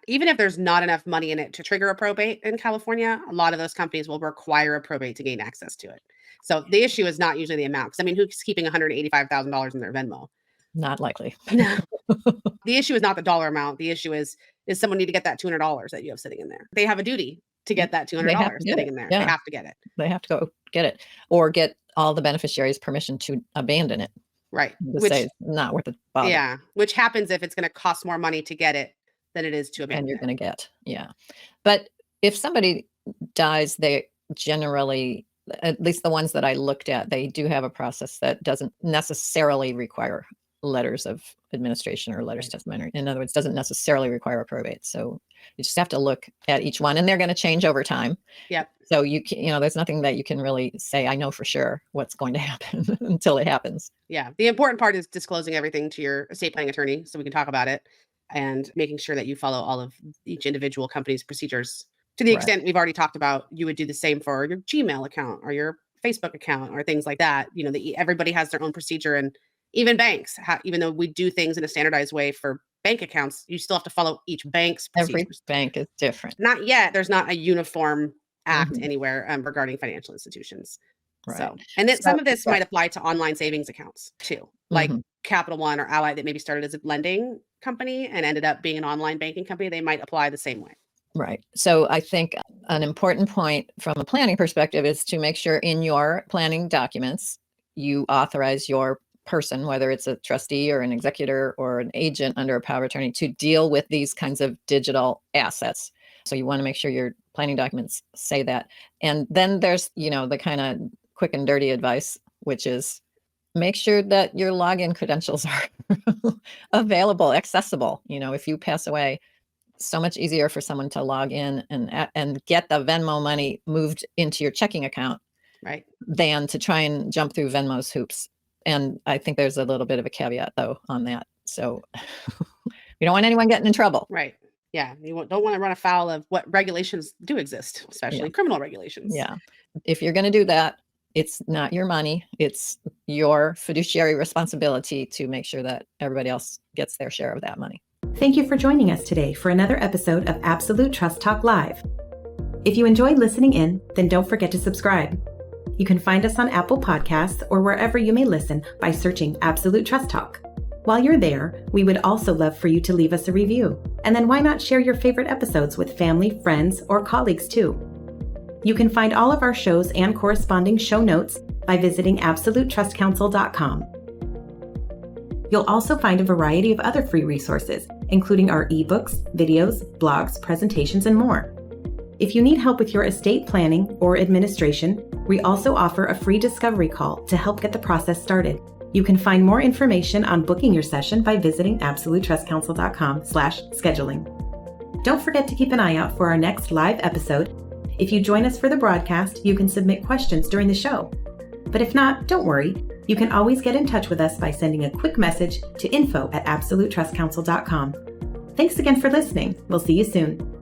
Even if there's not enough money in it to trigger a probate in California, a lot of those companies will require a probate to gain access to it. So the issue is not usually the amount. Because I mean, who's keeping $185,000 in their Venmo? Not likely. No. The issue is not the dollar amount. The issue is someone need to get that $200 that you have sitting in there. They have a duty to get that $200 sitting in there. Yeah. They have to get it. They have to go get it, or get all the beneficiaries' permission to abandon it. Right. Which, say it's not worth the bother. Yeah. Which happens if it's going to cost more money to get it than it is to abandon. And you're going to get, yeah. But if somebody dies, they generally, at least the ones that I looked at, they do have a process that doesn't necessarily require letters of administration or letters of testimony. In other words, doesn't necessarily require a probate. So you just have to look at each one, and they're going to change over time. Yep. So there's nothing that you can really say, I know for sure what's going to happen until it happens. Yeah. The important part is disclosing everything to your estate planning attorney so we can talk about it, and making sure that you follow all of each individual company's procedures. To the extent we've already talked about, you would do the same for your Gmail account or your Facebook account or things like that. Everybody has their own procedure, and even banks, even though we do things in a standardized way for bank accounts, you still have to follow each bank's procedures. Every bank is different. Not yet. There's not a uniform act anywhere regarding financial institutions. Right. So, and then some of this might apply to online savings accounts too, like Capital One or Ally that maybe started as a lending company and ended up being an online banking company. They might apply the same way. Right. So I think an important point from a planning perspective is to make sure in your planning documents, you authorize your person, whether it's a trustee or an executor or an agent under a power of attorney, to deal with these kinds of digital assets. So you want to make sure your planning documents say that. And then there's, the kind of quick and dirty advice, which is make sure that your login credentials are available, accessible. If you pass away, so much easier for someone to log in and get the Venmo money moved into your checking account, right, than to try and jump through Venmo's hoops. And I think there's a little bit of a caveat though on that. So we don't want anyone getting in trouble. Right. Yeah. You don't want to run afoul of what regulations do exist, especially criminal regulations. Yeah. If you're going to do that, it's not your money. It's your fiduciary responsibility to make sure that everybody else gets their share of that money. Thank you for joining us today for another episode of Absolute Trust Talk Live. If you enjoyed listening in, then don't forget to subscribe. You can find us on Apple Podcasts or wherever you may listen by searching Absolute Trust Talk. While you're there, we would also love for you to leave us a review. And then why not share your favorite episodes with family, friends, or colleagues too? You can find all of our shows and corresponding show notes by visiting absolutetrustcounsel.com. You'll also find a variety of other free resources, including our ebooks, videos, blogs, presentations, and more. If you need help with your estate planning or administration, we also offer a free discovery call to help get the process started. You can find more information on booking your session by visiting absolutetrustcounsel.com/scheduling. Don't forget to keep an eye out for our next live episode. If you join us for the broadcast, you can submit questions during the show. But if not, don't worry. You can always get in touch with us by sending a quick message to info@absolutetrustcounsel.com. Thanks again for listening. We'll see you soon.